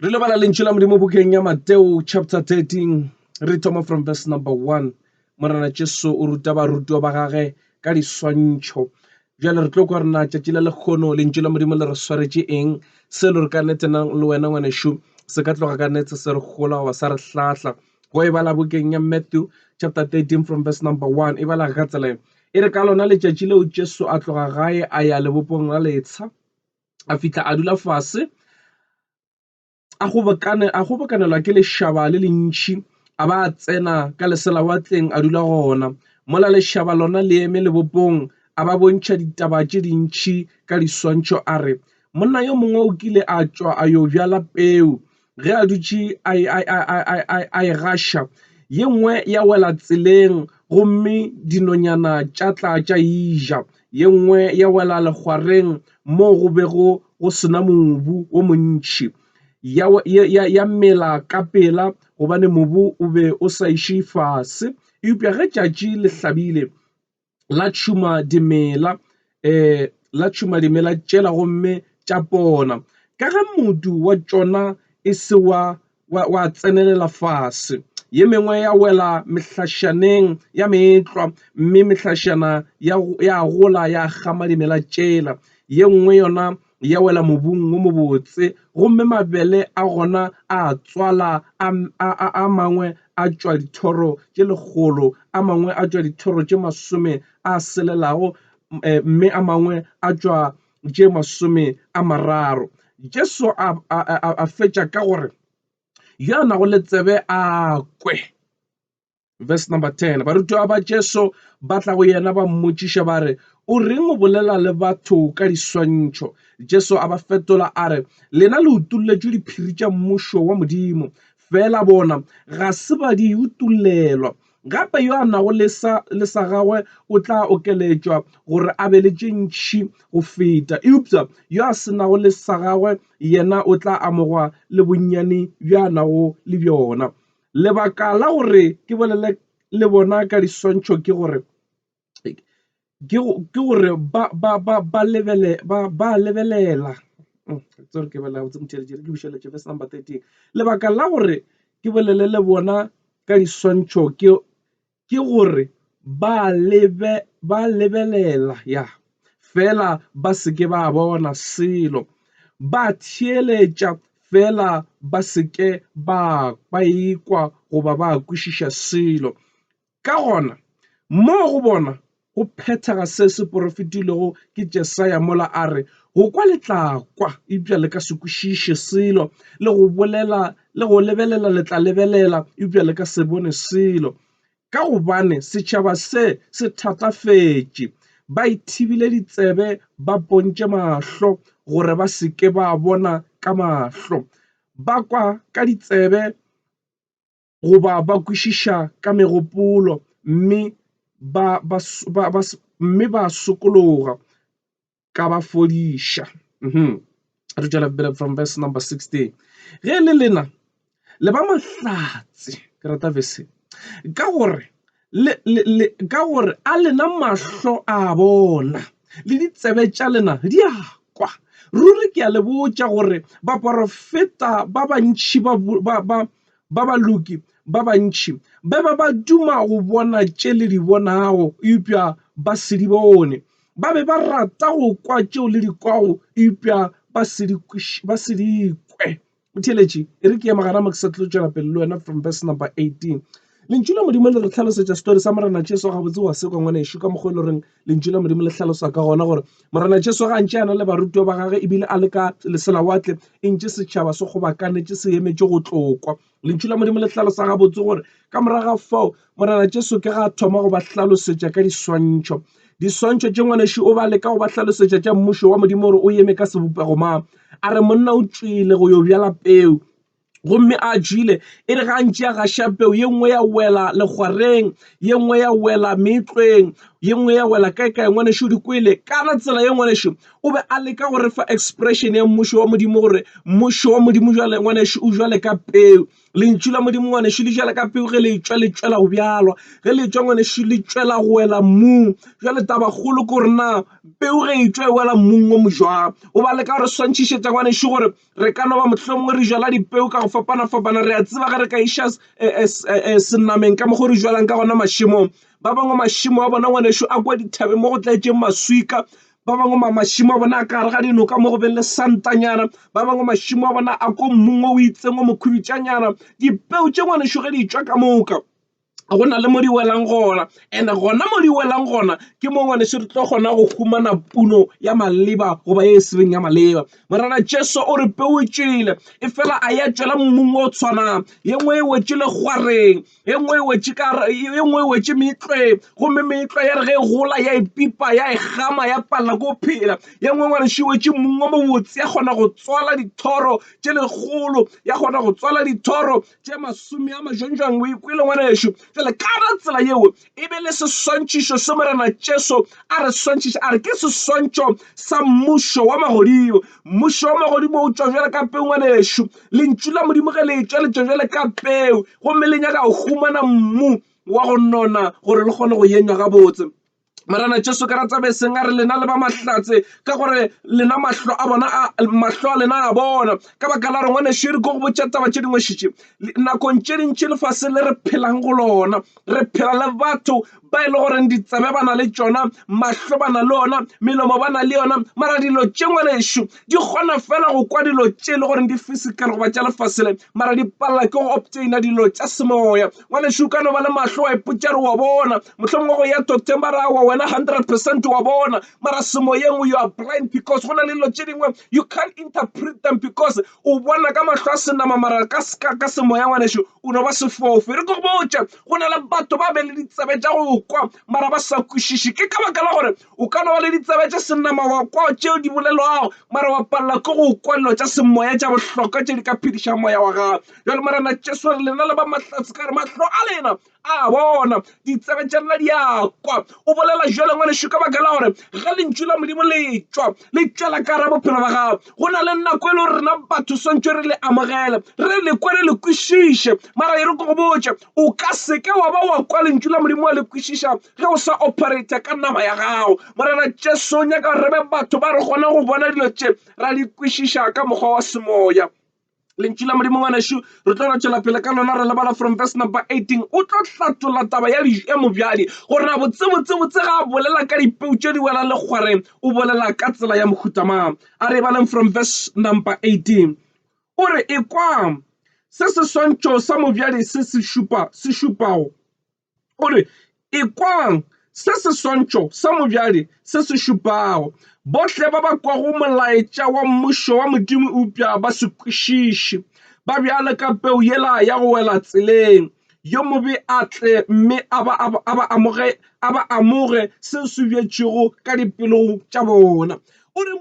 Re lebala lentswe la Modimo bukeng ya Mateo chapter 13 re thoma from verse number 1. Morena Jesu o ruta barutwa ba gage ka diswantšho. Jwale re tlo kwa rena tšatši le lekgono lentswe la Modimo le re swaretše eng se le re ka nnetsenang le wena ngwanešu se ka tloga ka nnetse se re gola goba sa re hlahla go e bala bukeng ya Matthew chapter 13 from verse number 1 e bala ka tsela e re ka lona letšatši leo Jesu a tloga gae a ya lebopong la letsha a fihla a dula fase a gobokanelwa ke lešhaba le lentši a ba a tsena ka leselawatleng a dula gona mola lešhaba lona le eme lebopong a ba bontšha ditaba tše dintšhi ka diswantšho a re monna yo mongwe o kile a tšwa a yo bjala peu ge a dutše a e gaša ye nngwe ya wela tseleng gomme dinonyana tša tla tša ija ye nngwe ya wela lekgwareng mo go bego go sena mobu o montši ya mela ka pela gobane mobu o be o sa iše fase eupša ge tšatši le hlabile la tšhuma dimela tšela gomme tša pona ka ge modu wa tšona e se wa tsenelela fase ye mengwe ya wela mehlašaneng ya meetlwa mme mehlašana ya gola ya gama dimela tšela ye nngwe yona ya wela mobung o mobotse gomme mabele a gona a tswala a mangwe a tšwa dithoro tše lekgolo a mangwe a tšwa dithoro tše masome a selelago mme a mangwe a tšwa tše masome a mararo. Jesu a fetša ka gore yo a nago le tsebe a kwe. Verse number 10 barutwa ba Jesu ba tla go yena ba mmotšiša ba re o reng o bolela le batho ka diswantšho. Jesu a ba fetola a re lena le utulletšwe diphiri tša mmušo wa Modimo fela bona ga se ba di utullelwa gape yo a nago le sa gagwe o tla okeletšwa gore a be le tše ntšhi go feta eupša yo a se nago le sa gagwe yena o tla amogwa le bonnyane bjo a nago le bjona. Lebaka la gore ke bolele le bona ka diswantšho ke gore ba lebelela verse number 13. Lebaka la gore ke bolele le bona ka diswantšho ke gore ba lebelela ya fela ba seke ba bona selo ba theeletša fela ba seke ba ekwa goba ba kwešiša selo ka gona mo go bona go phethaga se se profetilego ke Jesaya mola a re go kwa letlakwa eupša le ka se kwešiše selo le go lebelela le tla lebelela eupša le ka se bone selo ka gobane setšhaba se thatafetše ba ithibile ditsebe ba pontše mahlo gore ba seke ba bona ka mahlo ba kwa ka ditsebe goba ba kwešiša ka megopolo mme ba sokologa ka ba fodiša. Re tšwela from verse number 16 ge le lena le ba mahlatse ke rata verse ka gore a lena mahlo a bona le ditsebe tša lena di a kwa ruri ke a le botša gore baprofeta ba bantši ba baloki ba bantši ba duma go bona tše le di bonago eupša ba se di bone ba be ba rata go kwa tšeo le di kwago eupša ba se di kwe motheletši e re ke ya magana Mmuxo tlo tšwela pele le wena from verse number 18. Lentšu la Modimo le re hlalosetša story sa morena Jesu gabotse wa se kwa ngwanešo ka mokgwa le reng lentšu la Modimo le hlalosa ka gona gore morena Jesu ga ntše ana le barutwa ba gage ebile a le ka leselawatle e ntše setšhaba se gobakanetše se emetše go tlokwa. Lentšu la Modimo le hlalosa gabotse gore ka moraga fao morena Jesu ke ga a thoma go ba hlalosetša ka diswantšho tše ngwanešo o ba leka go ba hlalosetša tša mmušo wa Modimo gore o eme ka sebopego mang a re monna o tšwile go yo bjala peu gomme a jile e re ga ntše a gaša peu ye nngwe ya wela lekgwareng ye nngwe ya wela meetlweng ye nngwe ya wela kae kae ngwaneso di kwele kana tsela ye ngwaneso o be a leka go re fa expression ya mmušo wa Modimo gore mmušo wa Modimo jwale ngwaneso o jwale ka peu lentšu la Modimo ngwaneso le jwale ka peu ge le tšwa le tšwela go bjalwa ge le tšwa ngwaneso le tšwela go wela mmung jwale tabakgolo ke gore na peu ge e tšwa e wela mmung o mojwang o ba leka gore swantšhišetša ngwaneso gore re ka no ba mohlomongwe re jwala dipeu ka go fapana-fapana re a tseba ge re ka iša senameng ka mogo re jwalang ka gona mašemong ba bangwe mašimo a bona ngwaneso a kwa dithabeng mo go tlaetseng maswika ba bangwe mašimo a bona a ka re ga dinoka mo go beng le santanyana ba bangwe mašimo a bona a ko mmung o itseng o mokhubitšanyana dipeu tše ngwaneso ge di tšwa ka moka go na le mo di welang gona ande gona mo di welang gona ke mo ngwaneso re tlo kgona go humana puno ya maleba goba ye sebeng ya maleba morana Jesu o re peu e tšwele e fela a ya tšwela mmung o tshwanang ye nngwe e wetše legwareng ye nngwe e wetše meetlwe gomme meetlwa ya re ge e gola ya epipa ya egama ya palla ko phela ye nngwe ngwaneso e wetše mmung o mobotse ya kgona go tswala dithoro tše legolo ya kgona go tswala dithoro tše masome a majonjang o ikwele ngwaneso jale ka ra tsela yeo e be le seswantšhišo se morena Jesu a re swantšhiša a re ke seswantšho sa mmušo wa magodimo mmušo wa magodimo o tšwa jwale ka peu ngwaneso lentšu la Modimo ge le tšwa le tšwa jwale ka peu gomme le nyaka go humana mmu wa go nona gore le kgone go yenywa gabotse marana Jesu ka ratsa be seng a re lena le ba mahlatse ka gore lena mahlo a lena a bona ka baka la re ngwaneso e re ko go botša taba tše dingwe šitše nakong tše dintši lefase le re phelang go lona re phela le batho ba e le goreng ditsebe ba na le tšona mahlo ba na le ona melomo ba na le yona mara dilo tše ngwaneso di kgona fela go kwa dilo tše e le goreng di physical goba tša lefase le mara di palela ke go obtaina dilo tša semoya ngwaneso o ka no ba le mahlo wa ipotša re wa bona mohlomongwe go ya doctor ba ra wa wena 100% wa bona mara semoyeng you are blind because go na le dilo tše dingwe you can't interpret them because o bona ka mahlo a senama mara ka semoya ngwaneso o no ba sefofe re ko botša go na le batho ba be le ditsebe tša go kwa mara ba sa kwešiše ke ka baka la gore o ka no ba le ditsebe tša senama wa kwa tšeo di bolelwago mara wa palela ke go kwa dilo tša semoya tša bohlokwa tše di ka phediša moya wa gago jale morena Jesu re lena le ba mahlatse ka re mahlo a lena a bona ditsebe tša lena di a kwa o bolela jale ngwaneso ka baka la gore ga lentšu la Modimo le tšwela ka ra bophelo ba gago go na le nako e le gore rena batho swantšwe re le amogele re le kwe re le kwešiše mara e re ko go botša o ka seke wa ba wa kwa lentšu la Modimo wa le kwešiša ge o sa operata ka nama ya gago morena Jesu o nyaka re be batho ba re kgona go bona dilo tše ra di kwešiša ka mokgwa wa semoya lentšu la Modimo ngwaneso re tlo tšwela pele ka lona re lebala from verse number 18 o tlo hlatola taba ya mobjadi gore na botsebotsebotse ga a bolela ka dipeu tše di welang lekgwareng o bolela ka tsela ya mohutamang a re baleng from verse number 18 o re e kwang se seswantšho sa mobjadi se šupago o re e kwang se seswantšho sa mobjadi se se šupago bohle ba ba kwago molaetša wa mmušo wa Modimo upša ba se kwešiše ba bjale ka peu yela ya go wela tseleng yo mobe a tle mme a ba amoge se se bjetšego ka dipelong tša bona o re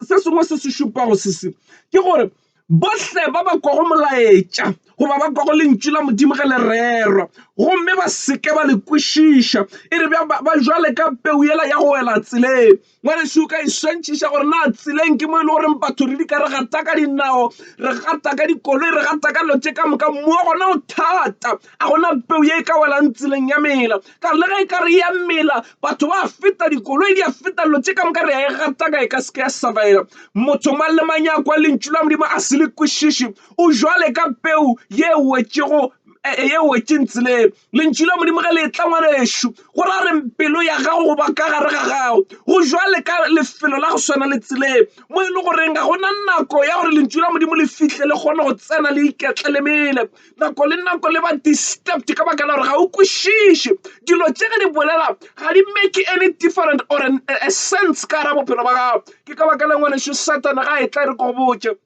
se sengwe se se šupago se ke gore bohle ba ba kwago molaetša goba ba kwago lentšu la Modimo ge le rerwa gomme ba seke ba le kwešiša e re ba jwale ka peu yela ya go wela tseleng ngwaneso o ka iswantšhiša gore na tseleng ke mo e le goreng batho re di ka re gata ka dinao re gata ka dikoloi re gata ka lotše ka moka mmoa gona o thata a gona peu ye e ka welang tseleng ya mela ka re le ge e ka re ya mela batho ba feta dikoloi di a feta lotše ka moka re ya e gata ka e ka seke ya surviva motho mang le mang ya kwa lentšu la Modimo a se le kwešiše o jwale ka peu ye wetšego ye wetšeng tseleng lentšu la Modimo ge le tla ngwaneso go ra re pelo ya gago goba ka gare ga gago go jwale ka lefelo la go swana le tseleng mo e le goreng ga gona nako ya gore lentšu la Modimo le fihle le kgone go tsena le iketle le mele nako le ba disturbed ka baka la gore ga o kwešiše dilo tše ge di bolela ga di make any different or a sense ka ra bophelo ba gago ke ka baka la ngwaneso Satana ga e tla re ko botše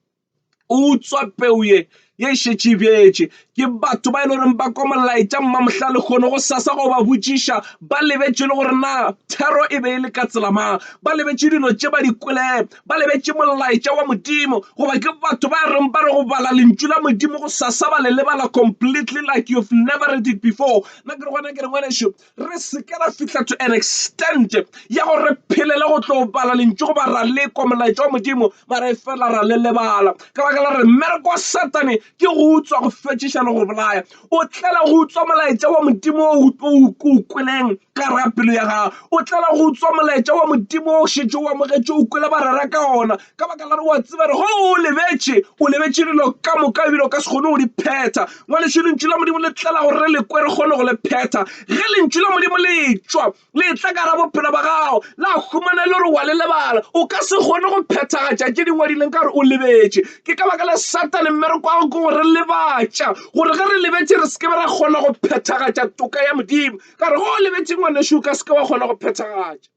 o utswa peu ye ye šetše bjetše ke batho ba e le goreng ba kwa molaetša mmamohla le kgone go sasa go ba botšiša ba lebetše le gore na thero e be e le ka tsela mang ba lebetše dilo tše ba di kwele ba lebetše molaetša wa Modimo goba ke batho ba reng ba re go bala lentšu la Modimo go sasa ba le lebala completely like you've never read it before na ke re gona ke re ngwanešo re se ke ra fihla to an extent ya go re phelele go tlo bala lentšu go ba ra lekwa molaetša wa Modimo ba re fela ra le lebala ka baka la re mmereko wa satane ke go utswa go fetšiša le go bolaya o tlela go utswa molaetša wa Modimo o kweleng ka ra pelo ya gago o tlela go utswa molaetša wa Modimo o šetše o amogetše o kwele ba rera ka ona ka baka la re wa tseba re go o lebetše dilo ka moka ebile o ka se kgone go di phetha ngwanešo lentšu la Modimo le tlela gore re le kwe re kgone go le phetha ge lentšu la Modimo le tšwa le tla ka ra bophelo ba gago la humana le gore wa le lebala o ka se kgone go phethagatša tše dingwadileng ka gore o lebetše ke ka baka la satane mmereko wa go ke gore lebatša gore ge re lebetše re seke be ra kgona go phethagatša toka ya Modimo ka gore go o lebetše ngwanešo o ka seke wa kgona go phethagatša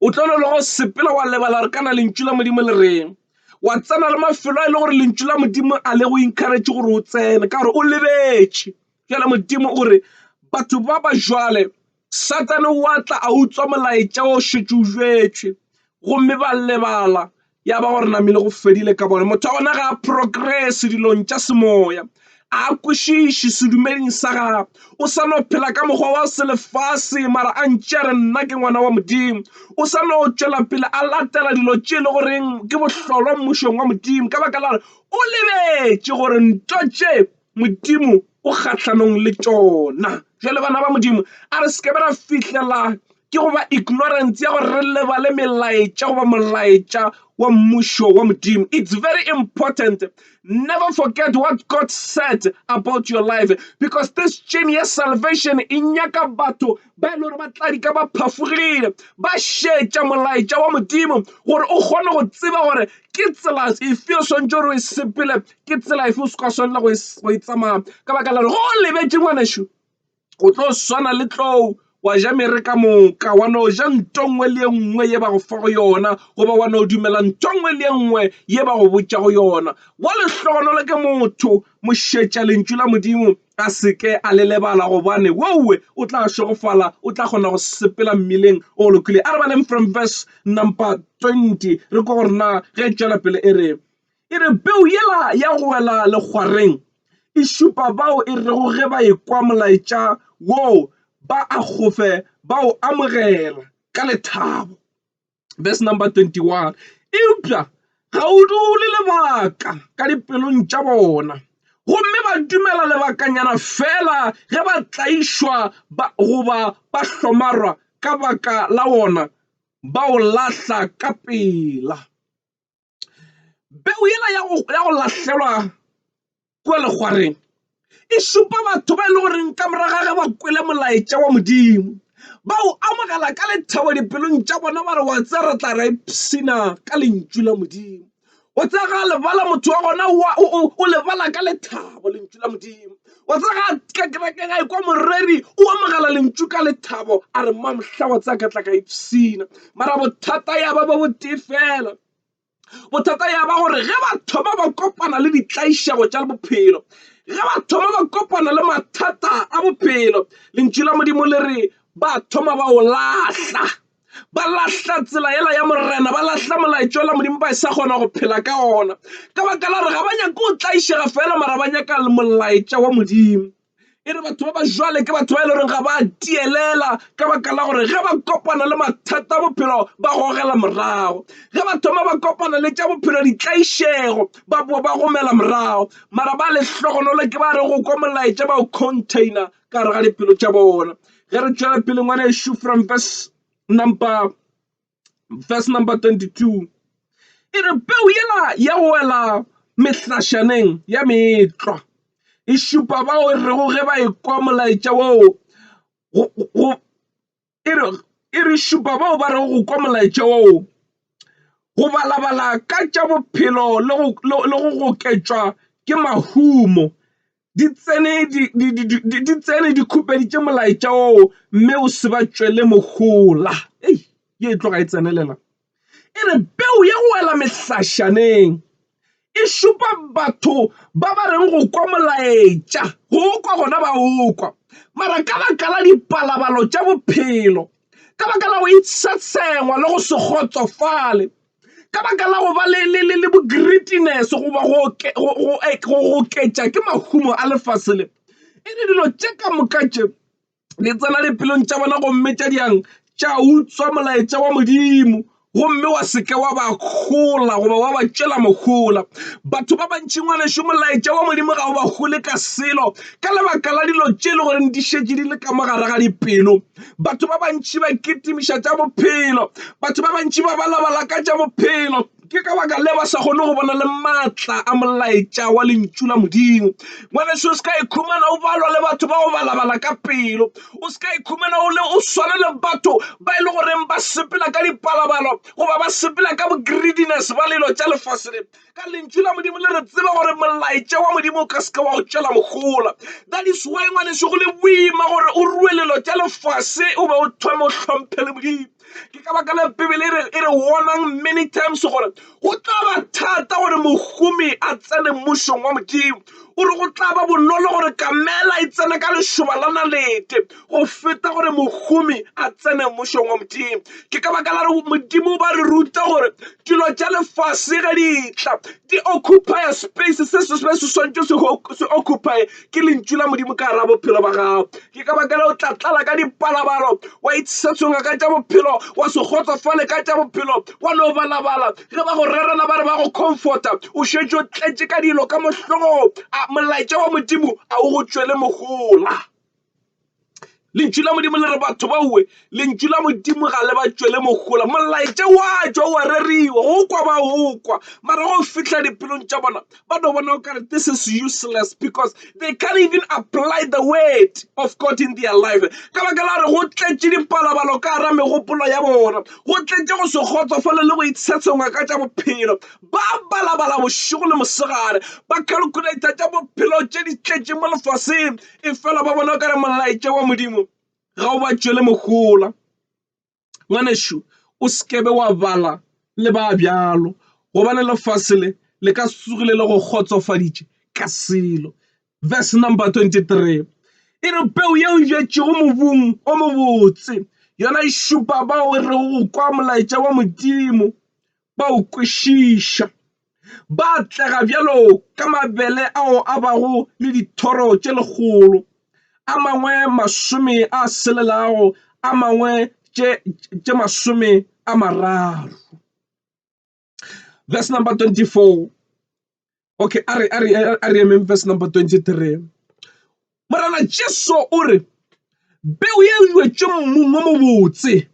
o tlole le go sepela wa lebala re kana lentšu la Modimo le reng wa tsena le mafelo a e le gore lentšu la Modimo a le go encourage gore o tsene ka gore o lebetše fela Modimo o re batho ba ba jwale satane wa tla a utswa molaetša o šetše o jwetše gomme ba lebala ya ba gore namile go fedile ka bone motho a gona ga a progress dilong tša semoya a kwešiše sedumeding sa gago o sa no phela ka mokgwa wa selefase mara a ntše re nna ke ngwana wa Modimo o sa no tšwela pele a latela dilo tše le goreng ke bohlolwa mmušong wa Modimo ka baka la re o lebetše gore ntho tše Modimo o kgatlhanong le tšona jale bana ba Modimo a re seke be ra fihlela ke goba ignorance ya gore re lebale melaetša goba molaetša wa mmušo wa Modimo. It's very important. Never forget what God said about your life because this journey of salvation e nyaka batho ba e le gore ba tla di ka ba phafogile ba šetša molaetša wa Modimo gore o kgone go tseba gore ke tsela efe o swantše gore o e sepele ke tsela efe o se ka swanela go e tsamaya ka baka la gore go lebetše ngwanešo o tlo swana le tlou wa ja mere ka moka wa no ja ntongwe le nngwe ye ba go fa go yona goba wa no dumela ntongwe le nngwe ye ba go botša go yona wa le hlogonolo ke motho mošetša lentšu la Modimo a seke a le lebala gobane wowe o tla šogofala o tla kgona go sepela mmileng o lokile a re baleng from verse number 20 re ko gore na ge tšwela pele e re peu yela ya go wela lekgwareng e šupa bao e rego ge ba ekwa molaetša wo ba a gofe ba o amogela ka lethabo verse number 21 eupša ga o dule lebaka ka dipelong tša bona gomme ba dumela lebakanyana fela ge ba tlaišwa goba ba hlomarwa ka baka la wona ba o lahla ka pela peu yela ya go lahlelwa kua lekgwareng e šupa batho ba e le goreng ka moraga ge ba kwele molaetša wa Modimo ba o amogela ka lethabo dipelong tša bona ba re wa tse re tla ra ipsina ka lentšu la Modimo wa tse ga lebala motho wa gona o lebala ka lethabo lentšu la Modimo wa tse ga ka kereke ga ekwa moreri o amogela lentšu ka lethabo a re mamhla wa tse ka tla ka ipsina mara bothata ya ba botee fela bothata ya ba gore ge batho ba kopana le ditlaišago tša bophelo ge ba thoma ba kopana le mathata a bophelo lentšu la Modimo le re ba thoma ba o lahla ba lahla tsela yela ya morena ba lahla molaetša la Modimo ba e sa kgona go phela ka ona ka baka la re ga ba nyaka o tlaišega fela mara ba nyaka molaetša wa Modimo e re batho ba ba jwale ke batho ba e le goreng ga ba tielela ka baka la gore ge ba kopana le mathata a bophelo ba gogela morago ge ba thoma ba kopana le tša bophelo ditlaišego ba boa ba gomela morago mara ba le hlogonolo ke ba re go kwa molaetša ba o container ka re ga dipelo tša bona ge re tšwela pele ngwana ešo from verse number 22 e re peu yela ya go wela mehlašaneng ya metlwa e šupa bao e rego ge ba ekwa molaetša woo e re šupa bao ba rego go kwa molaetša woo go balabala ka tša bophelo le go goketšwa ke mahumo di tsene di khupeditše molaetša woo mme o se ba tšwele mogola ye e tloga e tsenelela e re peu ya go wela mehlašaneng e e šupa batho ba ba reng go kwa molaetša go kwa gona ba o kwa mara ka baka la dipalabalo tša bophelo ka baka la go itsetsengwa le go se kgotsofale ka baka la go ba le bo greediness goba go oketša ke mahumo a lefase le e di dilo tše ka moka tše di tsena dipelong tša bona gomme tša diang tša utswa molaetša wa Modimo gomme wa seke wa ba kgola goba wa ba tšwela mogola batho ba bantši ngwanešo molaetša wa Modimo ga o ba gole ka selo ka lebaka la dilo tše le gore di šetše di le ka mogare ga dipelo batho ba bantši ba kitimiša tša bophelo batho ba bantši ba balabala ka tša bophelo ke ka baka le ba sa kgone go bona le maatla a molaetša wa lentšu la Modimo ngwanešo o se ka ikhumana o balwa le batho ba go balabala ka pelo o se ka ikhumana o swana le batho ba e le goreng ba sepela ka dipalabalo goba ba sepela ka bo greediness ba lelo tša lefase le ka lentšu la Modimo le re tseba gore molaetša wa Modimo o ka seke wa go tšwela mogola that is why ngwanešo go le boima gore o rue lelo tša lefase o be o thome o hlomphele Modimo ke ka baka la Bibele e re warnang many times gore go tla ba thata gore mohumi a tsene mmušong wa Modimo o re go tla ba bonolo gore kamela e tsene ka lešoba la nalete go feta gore mohumi a tsene mmušong wa Modimo ke ka baka la re Modimo ba re ruta gore dilo tša lefase ga di tla di occupy space se swantšwe se occupy ke lentšu la Modimo ka gara bophelo ba gago ke ka baka la o tla tlala ka dipalabalo wa itsetsonga ka tša bophelo wa se kgotsofale ka tša bophelo wa no balabala ge ba go rerela ba re ba go comforta o šetše o tletše ka dilo ka mohlogong molaetša wa Modimo a o go tšwele mogola lentšu la Modimo le re batho bauwe lentšu la Modimo ga le ba tšwele mogola molaetša wa tšwa wa reriwa go kwa ba o kwa mara go fihla dipelong tša bona ba no bona o kare this is useless because they can't even apply the word of God in their life ka baka la re go tletše dipalabalo ka gara megopolo ya bona go tletše go se kgotsofale le go itshetsengwa ka tša bophelo ba balabala bošego le mosegare ba calculator tša bophelo tše di tletše mo lefaseng e fela ba bona o kare molaetša wa Modimo ga o ba tšwele mogola ngwanešo o sekebe wa bala le ba bjalo gobane lefase le ka sugile le go kgotsofaditše ka selo verse number 23 e re peu yeo e jetšego mobung o mobotse yona e šupa bao re go kwa molaetša wa Modimo ba o kwešiša ba tlega bjalo ka mabele ao a bago le dithoro tše legolo a mangwe masome a selelago a mangwe tše masome a mararo verse number 24 okay are emeng verse number 23 morana Jesu o re peu ye e wetše mmung o mobotse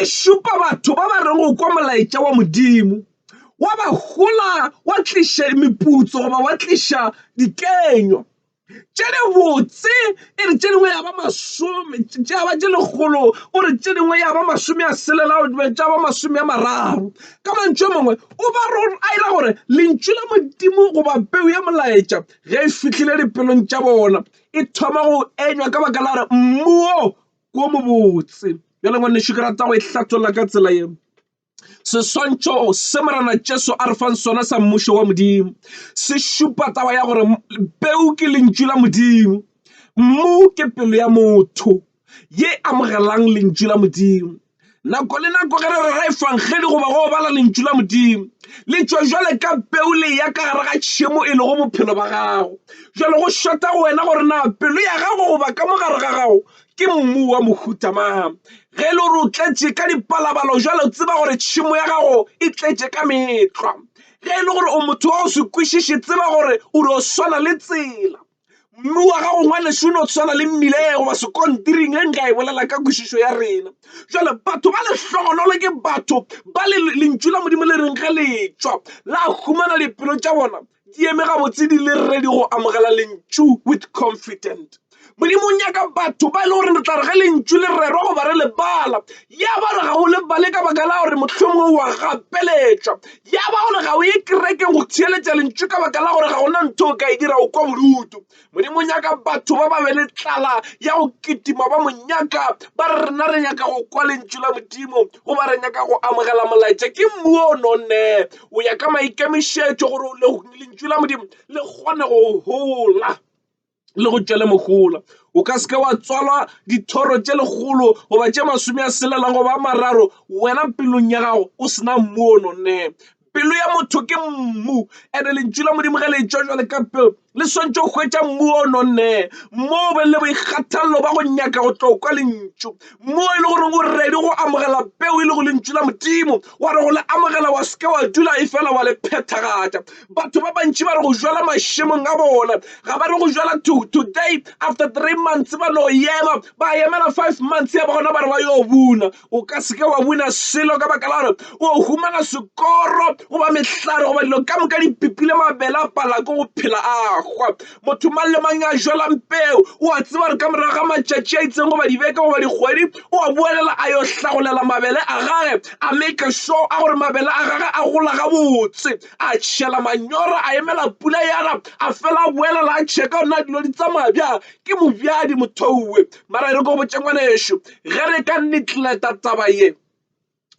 e šupa batho ba ba reng go kwa molaetša wa Modimo wa ba gola wa tliša meputso goba wa tliša dikenywa tše di botse e re tše dingwe ya ba masome tša ba tše legolo o re tše dingwe ya ba masome a selela tša ba masome a mararo ka mantšu a mangwe o ba a ira gore lentšu la Modimo goba peu ya molaetša ge e fihlile dipelong tša bona e thoma go enywa ka baka la re mmuo ko mobotse bjale ngwanešo ke rata go e hlatola ka tsela ye seswantšho se morana Jesu a re fang sona sa mmušo wa Modimo se šupa taba ya gore peu ke lentšu la Modimo mmu ke pelo ya motho ye amogelang lentšu la Modimo nako le nako ge re ra efangeli goba go bala lentšu la Modimo le tšwa jwale ka peu le ya ka gare ga tšhemo e lego bophelo ba gago jwale go šota go wena gore na pelo ya gago goba ka mogare ga gago ke mmu wa mohuta mang ge le gore o tletše ka dipalabalo jwale o tseba gore tšhemo ya gago e tletše ka metlwa ge e le gore o motho wa go se kwešiše tseba gore o re o swana le tsela mmu wa gago ngwanešo o ne o tshwana le mmile goba sekontiring ge nka e bolela ka kwešišo ya rena jwale batho ba lehlogonolo ke batho ba lentšu la Modimo le reng ge letšwa la humana dipelo tša bona di eme gabotse di le ready go amogela lentšu with confident Modimo nyaka batho ba ile gore re tla re ge lentšu le rerwa go ba re lebala ya ba re ga o lebale ka baka la gore mohlomongwe wa gapeletša ya ba gore ga o ye kerekeng go theeletša lentšu ka baka la gore ga gona ntho o ka e dira o kwa bodutu. Modimo nyaka batho ba ba be le tlala ya go ketima ba monyaka ba re rena re nyaka go kwa lentšu la Modimo go ba re nyaka go amogela molaetša ke mmu o nonne o ya ka maikemišetšo gore lentšu la Modimo le kgone go hola le go tšwele mogola. O ka seke wa tswalwa dithoro tše legolo goba tše 40 goba 3 wena pelong ya gago o sena mmu o nonne. Pelo ya motho ke mmu ande lentšu la Modimo ge le tšwa jwale ka pelo le swantše go hwetša mmu o nonne mo be le boikgathalelo ba go nyaka go tlo kwa lentšu mo e le gore o redi go amogela peo e le go lentšu la Modimo wa re go le amogela wa seke wa dula e fela wa le phethagata. Batho ba bantši ba re go jwala mašemong a bona ga ba re go jwala today after 3 months ba no ema ba emela 5 months ya bona ba re ba yo buna. O ka seke wa buna selo ka baka la gore o humana sekoro goba mehlare goba dilo ka moka dipipile mabele a pala ko go phela a gwa. Motho mang le mang a jwalang peo o a tseba re ka morago ga matšatši a itseng goba dibeke goba dikgwedi o a boelela a yo hlagolela mabele a gage a make sure a gore mabele a gage a gola gabotse a tšhela manyora a emela pula yana a fela a boelela a tšheka ona dilo di tsamaya bjang ke mobjadi mothouwe. Mara re ko botša ngwanešo ge re ka netleta taba ye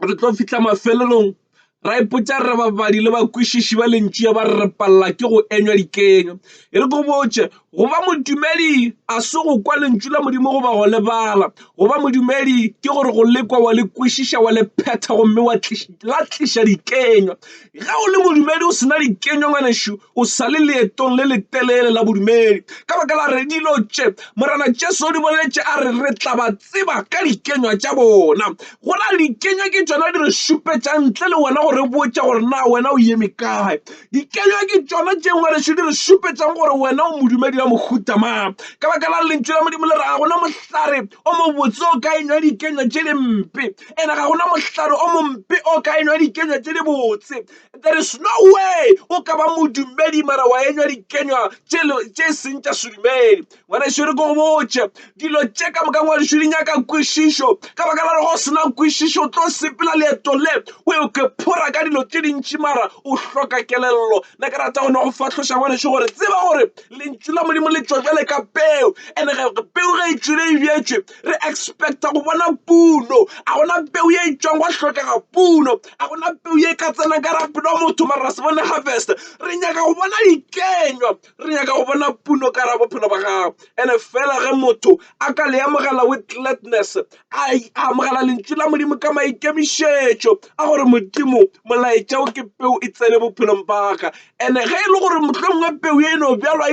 re tlo fihla mafelelong ra ipotša re babadi le bakwešiši ba lentšu ya ba re palela ke go enywa dikenya. E re ko botše goba modumedi a se go kwa lentšu la Modimo goba go lebala goba modumedi ke gore go lekwa wa le kwešiša wa le phetha gomme wa la tliša dikenywa. Ga o le modumedi o sena dikenywa ngwanešo o sa le leetong le letelele la bodumedi ka baka la re dilo tše morana Jesu di boletše a re tla ba tseba ka dikenywa tša bona. Gona dikenywa ke tšona di re šupetša ntle le wena gore botša gore na wena o eme kae. Dikenywa ke tšona tše ngwanešo di re šupetšang gore wena o modumedi wa mohuta mang ka baka la lentšu la Modimo le re ga gona mohlare o mobotse o ka enywa dikenywa tše di mpe ene ga gona mohlare o mompe o ka enywa dikenywa tše di botse. There is no way o ka ba modumedi mara wa enywa dikenywa tše seng tša sedumedi. Ngwanešo re ko botše dilo tše ka moka ngwanešo di nyaka kwešišo ka baka la re go sena kwešišo o tlo sepela leeto le o e ke phora ka dilo tše dintši mara o hloka kelello. Nna ke rata gone go fatlhoša ngwanešo gore tseba gore lentšu la Modimo le tšwa jwale ka peo ande peo ge e tšwile e bjetšwe re expecta go bona puno. A gona peo ye e tšwang go hlokega puno a gona peo ye e ka tsena ka rapelo motho mara ra se bone harvest. Re nyaka go bona dikenywa re nyaka go bona puno ka ra bophelo ba gago ande fela ge motho a ka le amogela with gladness a amogela lentšu la Modimo ka maikemišetšo a gore Modimo molaetša o ke peo e tsene bophelong ba ka ande ge e le gore mohlomongwe peo ye eno bjalwa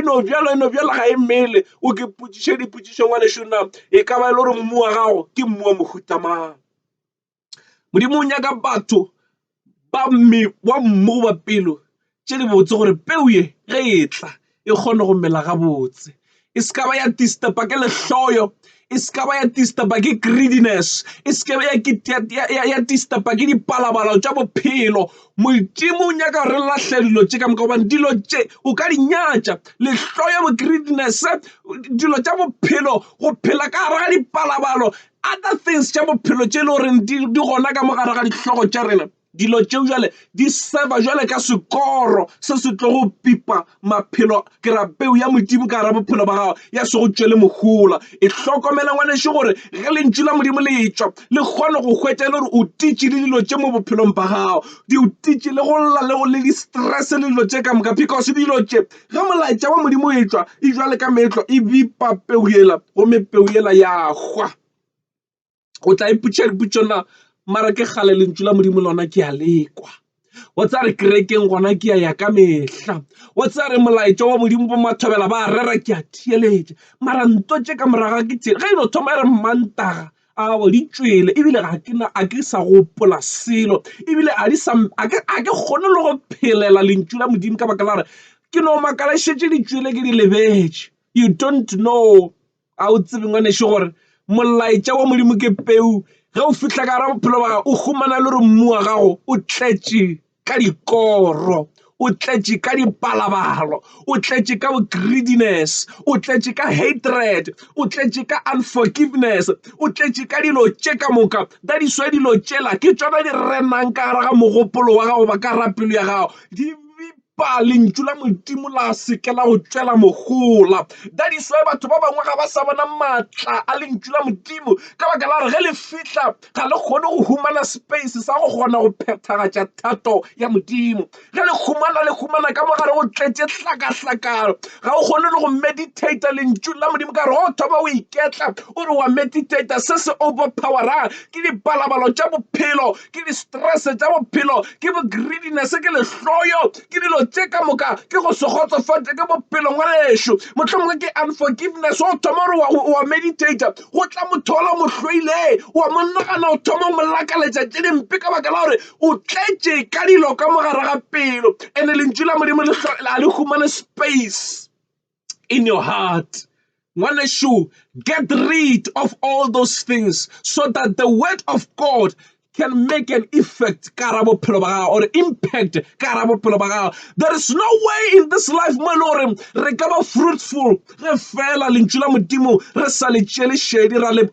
ga e mele o ke potšiše dipotšišo ngwanešo na e ka ba e le gore mmu wa gago ke mmu wa mohuta mang. Modimo o nyaka batho ba mmu ba pelo tše di botse gore peo ye ge e tla e kgone go mela gabotse e se ka ba ya disturba ke lehloyo e se ka ba ya disturba ke greediness e se ka ba ya disturba ke dipalabalo tša bophelo. Modimo o nyaka re lahle dilo tše ka moka gobane dilo tše o ka di nyatša lehloyo bo greediness dilo tša bophelo go phela ka gare ga dipalabalo other things tša bophelo tše e le goreng di gona ka mogare ga dihlogo tša rena. Dilo tšeo jale di seba jale ka sekoro se se tlo go pipa maphelo ke ra peo ya Modimo ka ra bophelo ba gago ya se go tšwele mogola. E hlokomela ngwanešo gore ge lentšu la Modimo le tšwa le kgone go hwetša le gore o titše le dilo tše mo bophelong ba gago di o titše le go lla le go le di-stress le dilo tše ka moka because dilo tše ge molaetša wa Modimo e tšwa e jwale ka meetlo e bipa peo yela gomme peo yela ya hwa. O tla ipotša dipotšo na mara ke gale lentšu la Modimo lona ke a lekwa wa tsa re kerekeng gona ke ya ka mehla wa tsa re molaetša wa Modimo bo mathobela ba rera ke a theeletša mara nto tše ka moraga ke tšele ge e no thoma e re mmantaga a bo di tšwele ebile a ke sa gopola selo ebile a ke kgone le go phelela lentšu la Modimo ka baka la re ke no makala šetše di tšwele ke di lebetše. You don't know a o tsebe ngwanešo gore molaetša wa Modimo ke peu ge o fihla ka ra bophelo ba gago o humana le gore mmu wa gago o tletše ka dikoro o tletše ka dipalabalo, o tletše ka greediness, o tletše ka hatred, o tletše ka unforgiveness, o tletše ka dilo tše ka moka. That is why dilo tšela ke tšona di renang ka gare ga mogopolo wa gago ba ka rapelo ya gago di ba lentšu la Modimo la seke la go tšwela mogola. That is why batho ba bangwe ga ba sa bona maatla a lentšu la Modimo ka baka la gore ge le fihla ga le kgone go humana space sa go kgona go phethagatša thato ya Modimo. Ge le humana ka mogare go tletše hlakahlakano ga o kgone le go meditate lentšu la Modimo ka gore o thoma o iketla o re wa meditate se se overpowerang ke dipalabalo tša bophelo, ke di-stress tša bophelo, ke bo greediness, ke lehloyo, ke dilo tše ka moka, ke go se kgotsofate ke bophelo ngwanešo. Mohlomongwe ke unforgiveness, o thoma gore wa meditate go tla motho ola mo hloile wa monnagana o thoma o molakaletša tše dimpe ka baka la gore o tletše ka dilo ka mogare ga pelo. And lentšu la Modimo la le humane space in your heart. Ngwanešo, get rid of all those things so that the word of God can make an effect or impact. There is no way in this life man re ka ba fruitful re fela lentšu la Modimo re sa le tšele šedi ra le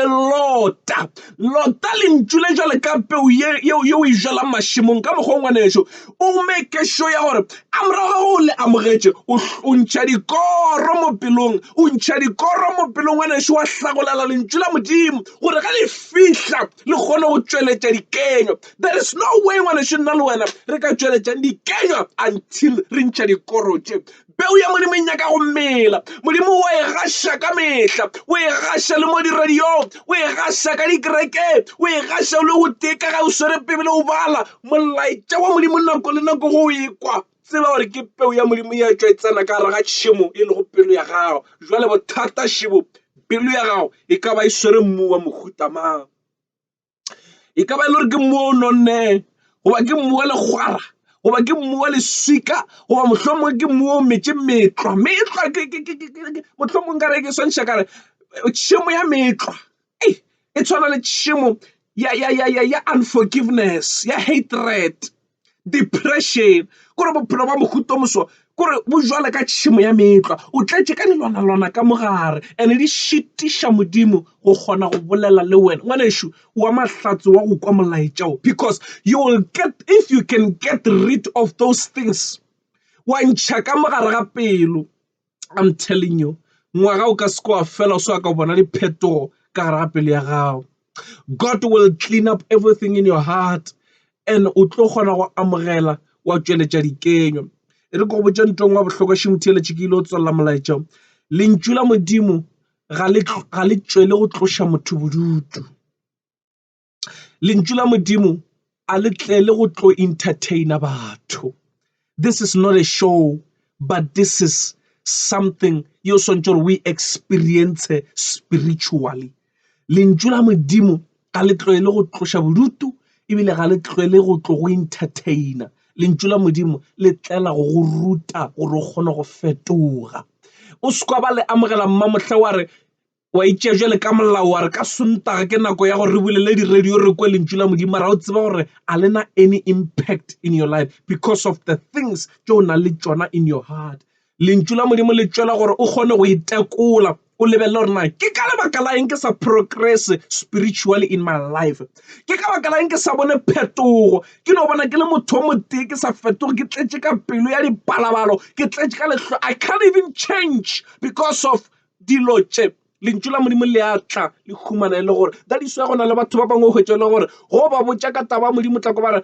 lota lentšu le jale ka peu yeo e jala mašemong ka mokgwa ngwanešo o make sure ya gore a morago o le amogetše o ntšha dikoro mo pelong ngwanešo wa hlagolela lentšu la Modimo gore ga le fihla le kgone go tšweletša dikenyo. There is no way ngwanešo nna le wena re ka tšweletša dikenyo until re ntšha dikoro tše. Peu ya Modimo e nyaka go mela. Modimo wa e gaša ka mehla, o e gaša le mo diradiong, o e gaša ka dikereke, o e gaša le go teka ga o swere Bibele o bala molaetša wa Modimo nako le nako go ekwa. Tseba gore ke peu ya Modimo ya tšwa e tsena ka gare ga tšhemo e lego pelo ya gago. Jwale bothata šebo pelo ya gago e ka ba e swere mmu wa mohuta mang. E ka ba e le gore ke mmu o nonne goba ke mmu wa legwara goba ke mmu wa leswika goba mohlomongwe ke mmu o metše metlwa mohlomongwe ka re ke swantšha kare tšhemo ya metlwa e tshwana le tšhemo ya unforgiveness, ya hatred, depression. Kore bophelo ba mohuta moso kore bo jwale ka tšhemo ya metlwa o tletše ka dilwana ka mogare and di šitiša Modimo go kgona go bolela le wena ngwanešo wa mahlatse wa go kwa molaetša because you will get, if you can get rid of those things wa ntšha ka mogare ga pelo. I'm telling you ngwaga o ka se kwa fela o se ka bona diphetogo ka gare ga pelo ya gago. God will clean up everything in your heart and o tlo kgona go amogela wa tšweletša dikenyo. E re go botša ntong wa bohlokwa šemtheletše ke ile o tswalela molaetša lentšu la Modimo ga le tšwele go tloša motho bodutu. Lentšu la Modimo a le tlele go tlo entertaina batho. This is not a show, but this is something yo swantšhe we experience spiritually. Lentšu la Modimo ga le tlele go tloša bodutu ebile ga le tlele go tlo go entertaina. Lentšu la Modimo le tlela go ruta gore o kgone go fetoga. O se kwa ba le amogela mmamohla wa re wa itšea jwale ka molao wa re ka Sontaga ke nako ya gore re bulele di-radio re kwe lentšu la Modimo mara o tseba gore a lena any impact in your life because of the things tše o na le tšona in your heart. Lentšu la Modimo le tšwela gore o kgone go itekola o lebella gore na ke ka lebaka la eng ke sa progress spiritually in my life, ke ka baka la eng ke sa bone phetogo, ke no bona ke le motho o motee ke sa fetoge, ke tletše ka pelo ya dipalabalo, ke tletše ka lehlo. I can't even change because of dilo tše. Lentšu la Modimo le a tla le humana le gore that is why go na le batho ba bangwe o hwetša le gore go ba botša ka taba Modimo tla ko ba re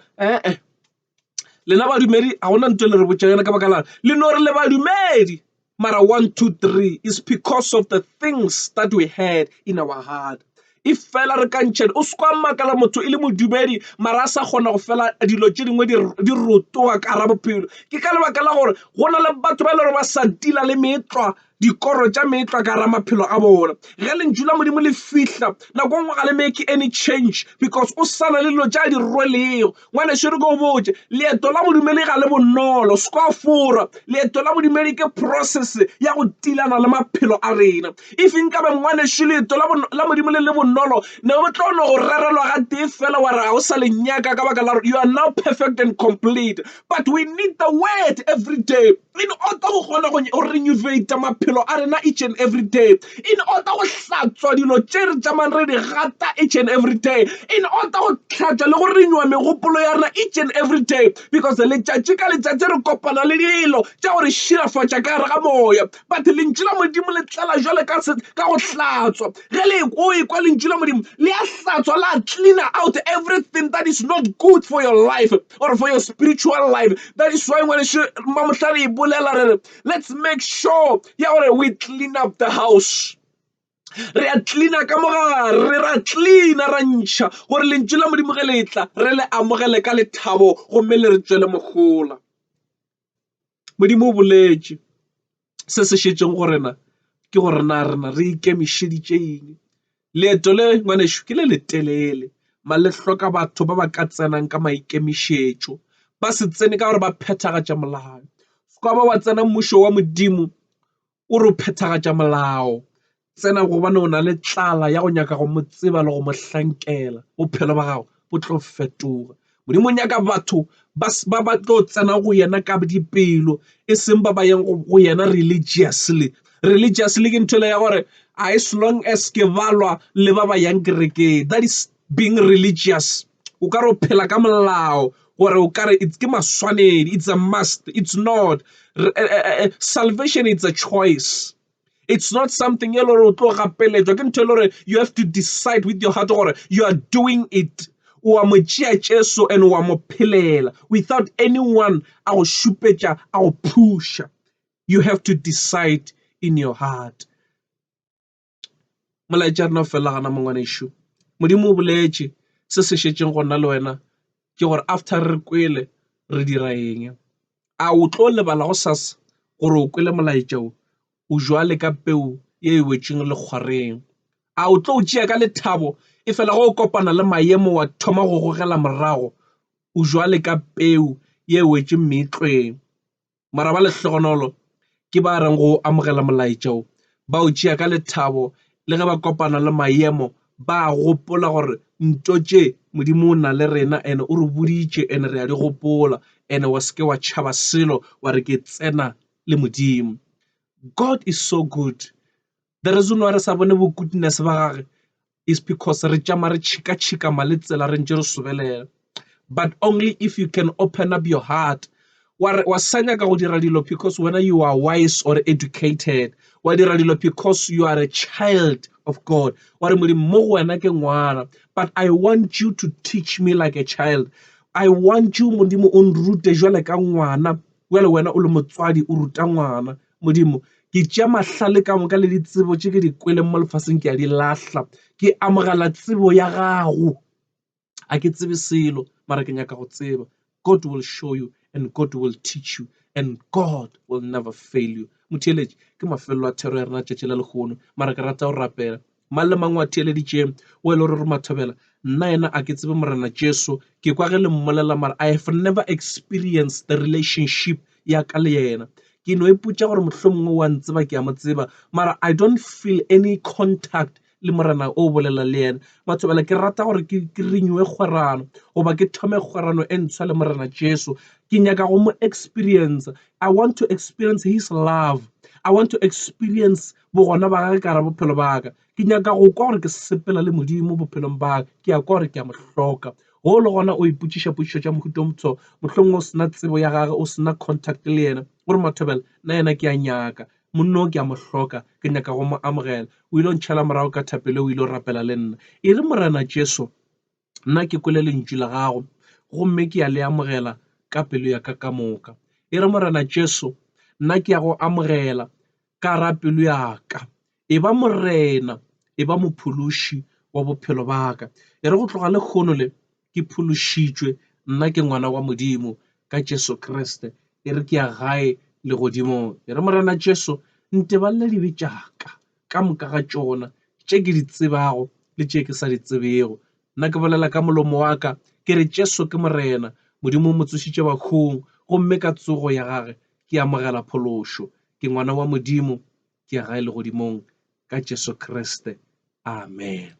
lena badumedi ga gona ntho le re botša yona ka baka la le no re le badumedi mara 1 2 3 is because of the things that we had in our heart. If fela re ka ntšhedi o se kwa makala motho e le modumedi mara a sa kgona go fela dilo tše dingwe di rotoga ka gare bophelo, ke ka lebaka la gore go na le batho ba e le gore ba sa tila le metlwa dikoro tša meetlwa ka ra maphelo a bona ge le ntšula Modimo le fihla nako ngwe ga le make any change because o sana le dilo tša di rwelego ngwaneso re ko botse leeto la modumedi ga le bonolo se ka fora leeto la modumedi ke process ya go tilana le maphelo a rena if nkabe ngwaneso leeto la modimo le bonolo ne bo tlo no go rerelwa ga tee fela wa re ga o sa le nyaka ka baka la you are now perfect and complete but we need the word every day in order go kgona go renovate maphelo a rena each and every day in order go hlatswa dilo tše re tšamang re di gata each and every day in order go hlatswa le go renywa megopolo ya rena each and every day because letšatši ka letšatši re kopana le dilo tša gore širafatša ka gare ga moya but lentšu la Modimo le tlela jwale ka go hlatswa ge le ekwa lentšu la Modimo le a hlatswa la clean out everything that is not good for your life or for your spiritual life that is why when mamohlare e bolela re let's make sure we clean up the house re a cleana ka mogare re ra cleana ra ntšha gore lentšu la Modimo ge le tla re le amogele ka lethabo gomme le re tšwele mogola Modimo o boletše se se šetšeng go rena ke gore na rena re ikemišeditše eng leeto le ngwaneso ke le letelele ma le hloka batho ba ba ka tsenang ka maikemišetšo ba se tsene ka gore ba phethagatša molao ka ba wa tsena mmušo wa Modimo o re o phethagatša molao tsena gobane o na le tlala ya go nyaka go mo tseba le go mo hlankela bophelo ba gago bo tlo fetoga Modimo o nyaka batho ba tlo tsena go yena ka dipelo e seng ba ba yang go yena religiously ke ntho ya gore as long as ke balwa le ba ba yang kereke that is being religious o ka re o phela ka molao gore o ka re it's ke maswanedi it's a must it's not salvation it's a choice. It's not something you have to decide with your heart or you are doing it. Without anyone, our shupeja, our pusher. You have to decide in your heart. Modimo boletse se se šetšeng gona le wena ke gore after re kwele re dira eng a o tlo lebala go sasa gore o kwele molaetša o o jwale ka peu ye e wetšeng lekgwareng a o tlo o tšea ka lethabo e fela go kopana le maemo wa thoma go gogela morago o jwale ka peu ye e wetšeng meetlweng mara ba lehlogonolo ke ba reng go amogela molaetša o ba o tšea ka lethabo le ge ba kopana le maemo ba gopola gore ntotše Modimo o na le rena ene o re boditše ene re a di gopola ene wa seke wa tšhaba selo wa re ke tsena le Modimo. God is so good. The reason why re sa bone bo goodness ba gage is because re tšama re tšhika maletsela re ntše re sobelela but only if you can open up your heart wa sanya ka go dira dilo because whether you are wise or educated wa dira dilo because you are a child of God wa re Modimo mo go wena ke ngwana but I want you to teach me like a child. I want you Modimo o nrute jwale ka ngwana wele wena o le motswadi o ruta ngwana Modimo ke tšea mahlale ka moka le ditsebo tše ke di kwele mo lefaseng ke a di lahla ke amogela tsebo ya gago a ke tsebe selo mara ke nyaka go tseba. God will show you and God will teach you and God will never fail you. Motheletši ke mafelo a thero ya rena tšatši la lekgono mara ke rata go rapela mang le mang wa theeleditše o ele gore mathobela nna ena a ke tsebe morena Jesu ke kwa ge le mmolela mara I have never experienced the relationship ya ka le yena ke no iputša gore mohlomongwe wa ntseba ke a mo tseba mara I don't feel any contact le morena o bolela le yena mathobela ke rata gore ke renewe kgwerano goba ke thome kgwerano e ntshwa le morena Jesu ke nyaka go mo experience. I want to experience his love. I want to experience bogona ba gage ka ra bophelo ba ka ke nyaka go kwa gore ke sepela le Modimo bophelong ba ke a kwa gore ke a mo hloka go le gona o iputšiša potšišo tša mohuta motho mohlomongwe o sena tsebo ya gage o sena contact le yena gore mathobela nna yena ke a nyaka monno ke a mo hloka ke nyaka go mo amogela o ile o ntšhala morago ka thapele o ile o rapela le nna e re morena Jesu nna ke kwele lentšu la gago gomme ke a le amogela ka pelo ya ka moka e re morena Jesu nna ke a go amogela ka ra pelo ya ka e ba morena e ba mophološi wa bophelo ba ka e re go tloga le kgono le ke phološitšwe nna ke ngwana wa Modimo ka Jesu Kriste e re ke a gae le godimo e re morena Jesu nteballe dibe tšaka ka moka ga tšona tše ke di tsebago le tše ke sa di tsebego. Nna ke bolela ka molomo wa ka ke re Jesu ke morena, Modimo mo tsošitše bakhong, gomme ka tsogo ya gage ke amogela phološo, ke ngwana wa Modimo, ke ya gae legodimong ka Jesu Kriste. Amen.